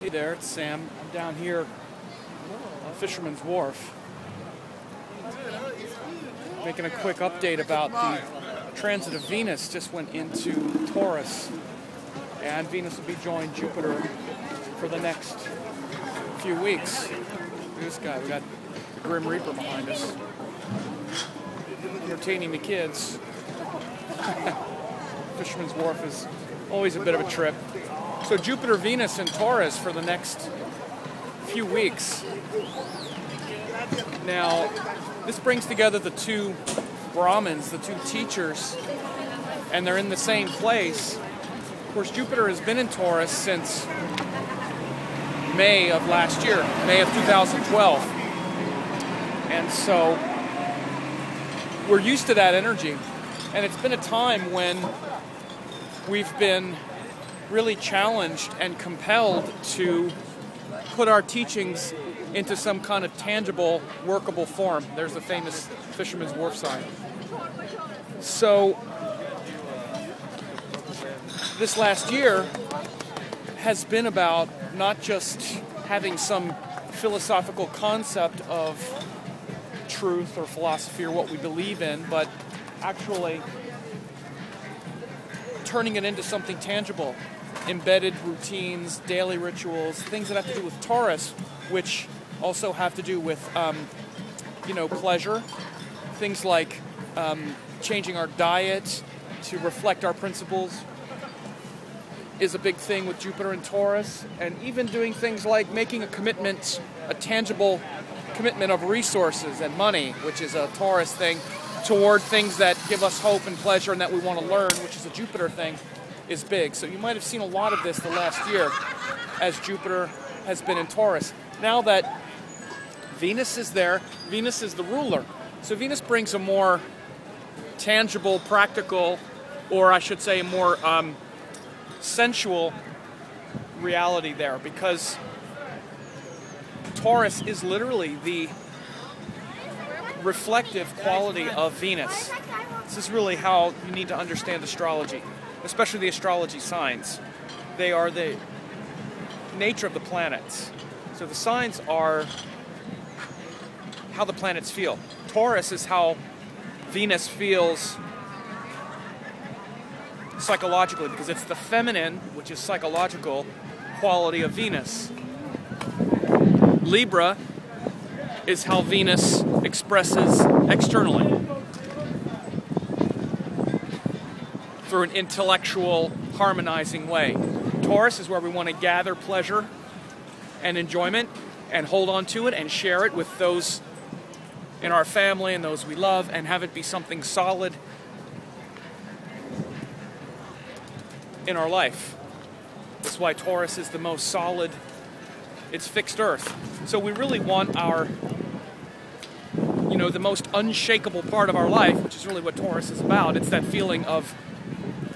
Hey there, it's Sam. I'm down here on Fisherman's Wharf, making a quick update about the transit of Venus. Just went into Taurus, and Venus will be joining Jupiter for the next few weeks. Look at this guy. We got the Grim Reaper behind us, entertaining the kids. Fisherman's Wharf is always a bit of a trip. So Jupiter, Venus, and Taurus for the next few weeks. Now, this brings together the two Brahmins, the two teachers, and they're in the same place. Of course, Jupiter has been in Taurus since May of last year, May of 2012. And so we're used to that energy. And it's been a time when we've been really challenged and compelled to put our teachings into some kind of tangible, workable form. There's the famous Fisherman's Wharf sign. So this last year has been about not just having some philosophical concept of truth or philosophy or what we believe in, but actually turning it into something tangible. Embedded routines, daily rituals, things that have to do with Taurus, which also have to do with, pleasure. Things like changing our diet to reflect our principles is a big thing with Jupiter and Taurus, and even doing things like making a commitment, a tangible commitment of resources and money, which is a Taurus thing, toward things that give us hope and pleasure and that we want to learn, which is a Jupiter thing, is big. So you might have seen a lot of this the last year as Jupiter has been in Taurus. Now that Venus is there, Venus is the ruler. So Venus brings a more tangible, practical, or I should say a more sensual reality there, because Taurus is literally the reflective quality of Venus. This is really how you need to understand astrology, especially the astrology signs. They are the nature of the planets. So the signs are how the planets feel. Taurus is how Venus feels psychologically, because it's the feminine, which is psychological, quality of Venus. Libra is how Venus expresses externally, through an intellectual, harmonizing way. Taurus is where we want to gather pleasure and enjoyment and hold on to it and share it with those in our family and those we love, and have it be something solid in our life. That's why Taurus is the most solid. It's fixed earth. So we really want our, the most unshakable part of our life, which is really what Taurus is about. It's that feeling of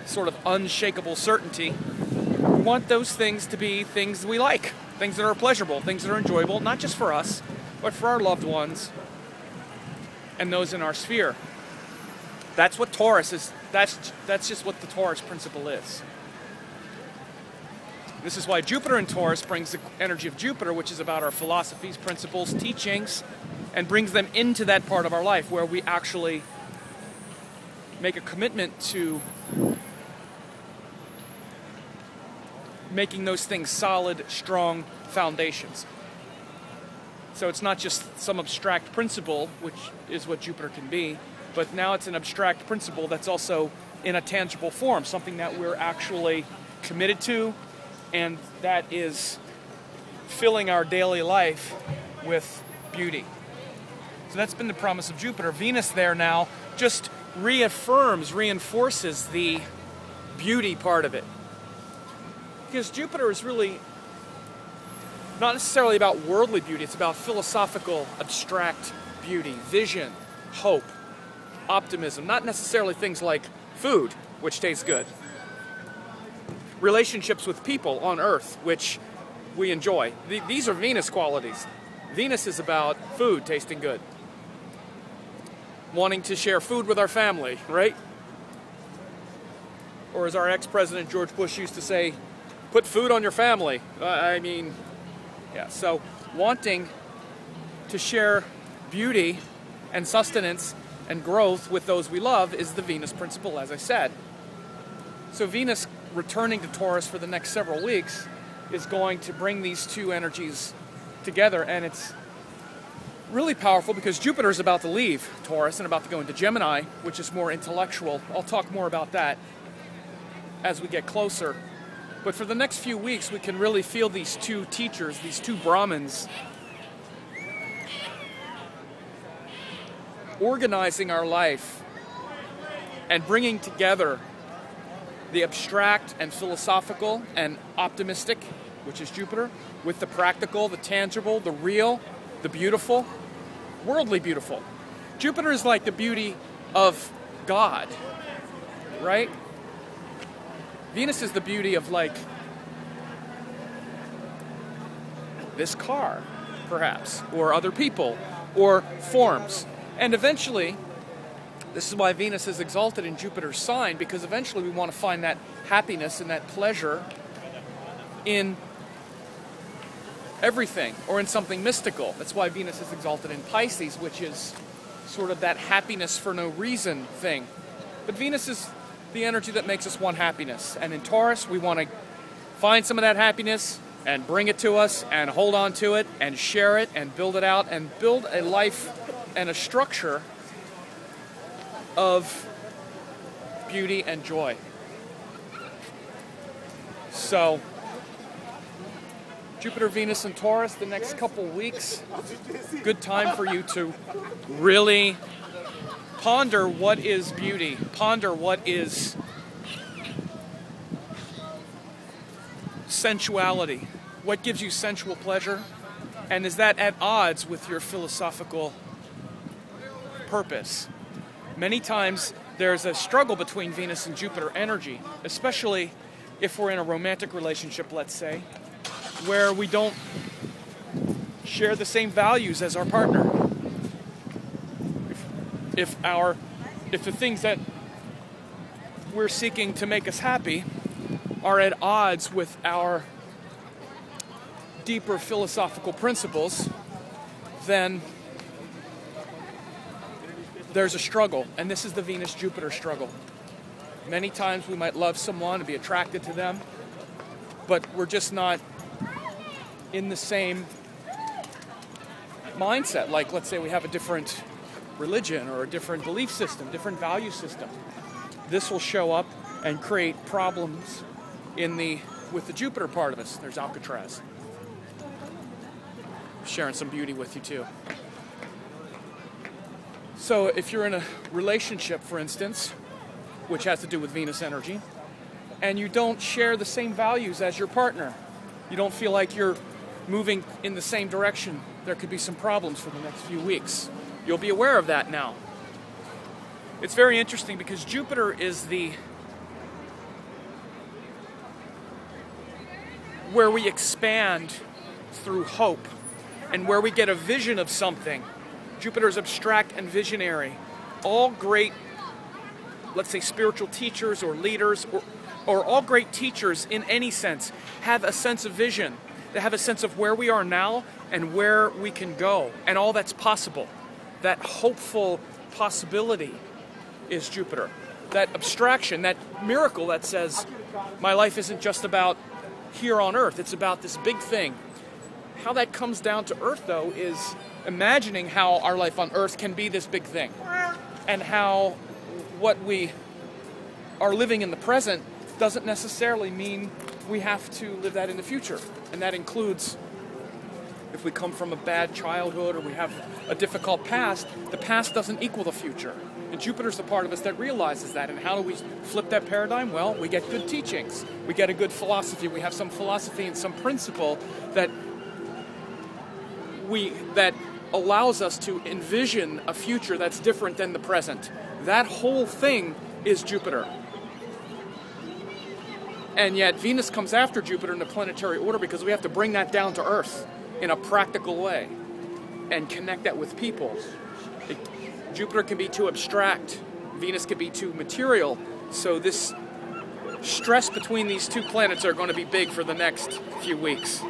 sort of unshakable certainty. We want those things to be things we like, things that are pleasurable, things that are enjoyable, not just for us, but for our loved ones and those in our sphere. That's what Taurus is. That's just what the Taurus principle is. This is why Jupiter in Taurus brings the energy of Jupiter, which is about our philosophies, principles, teachings, and brings them into that part of our life where we actually make a commitment to making those things solid, strong foundations. So it's not just some abstract principle, which is what Jupiter can be, but now it's an abstract principle that's also in a tangible form, something that we're actually committed to, and that is filling our daily life with beauty. So that's been the promise of Jupiter. Venus there now just reinforces the beauty part of it. Because Jupiter is really not necessarily about worldly beauty, it's about philosophical, abstract beauty, vision, hope, optimism, not necessarily things like food, which tastes good. Relationships with people on Earth, which we enjoy. These are Venus qualities. Venus is about food tasting good. Wanting to share food with our family, right? Or as our ex-president George Bush used to say, put food on your family. I mean, yeah, so wanting to share beauty and sustenance and growth with those we love is the Venus principle, as I said. So Venus returning to Taurus for the next several weeks is going to bring these two energies together, and it's really powerful because Jupiter is about to leave Taurus and about to go into Gemini, which is more intellectual. I'll talk more about that as we get closer. But for the next few weeks, we can really feel these two teachers, these two Brahmins, organizing our life and bringing together the abstract and philosophical and optimistic, which is Jupiter, with the practical, the tangible, the real, the beautiful, worldly beautiful. Jupiter is like the beauty of God, right? Venus is the beauty of, like, this car, perhaps, or other people, or forms. And eventually, this is why Venus is exalted in Jupiter's sign, because eventually we want to find that happiness and that pleasure in everything, or in something mystical. That's why Venus is exalted in Pisces, which is sort of that happiness for no reason thing. But Venus is the energy that makes us want happiness. And in Taurus, we want to find some of that happiness and bring it to us and hold on to it and share it and build it out and build a life and a structure of beauty and joy. So, Jupiter, Venus, and Taurus the next couple weeks. Good time for you to really ponder what is beauty. Ponder what is sensuality. What gives you sensual pleasure? And is that at odds with your philosophical purpose? Many times there's a struggle between Venus and Jupiter energy, especially if we're in a romantic relationship, let's say, where we don't share the same values as our partner. If the things that we're seeking to make us happy are at odds with our deeper philosophical principles, then there's a struggle, and this is the Venus-Jupiter struggle. Many times we might love someone and be attracted to them, but we're just not in the same mindset. Like, let's say we have a different religion or a different belief system, different value system. This will show up and create problems with the Jupiter part of us. There's Alcatraz. Sharing some beauty with you too. So if you're in a relationship, for instance, which has to do with Venus energy, and you don't share the same values as your partner, you don't feel like you're moving in the same direction, there could be some problems for the next few weeks. You'll be aware of that now. It's very interesting because Jupiter is where we expand through hope and where we get a vision of something. Jupiter is abstract and visionary. All great, let's say, spiritual teachers or leaders, or all great teachers in any sense, have a sense of vision. They have a sense of where we are now and where we can go and all that's possible. That hopeful possibility is Jupiter. That abstraction, that miracle that says, my life isn't just about here on Earth, it's about this big thing. How that comes down to Earth, though, is imagining how our life on Earth can be this big thing. And how what we are living in the present doesn't necessarily mean we have to live that in the future. And that includes if we come from a bad childhood or we have a difficult past, the past doesn't equal the future. And Jupiter's the part of us that realizes that. And how do we flip that paradigm? Well, we get good teachings. We get a good philosophy. We have some philosophy and some principle that allows us to envision a future that's different than the present. That whole thing is Jupiter. And yet Venus comes after Jupiter in the planetary order because we have to bring that down to Earth in a practical way and connect that with people. Jupiter can be too abstract. Venus can be too material. So this stress between these two planets are going to be big for the next few weeks.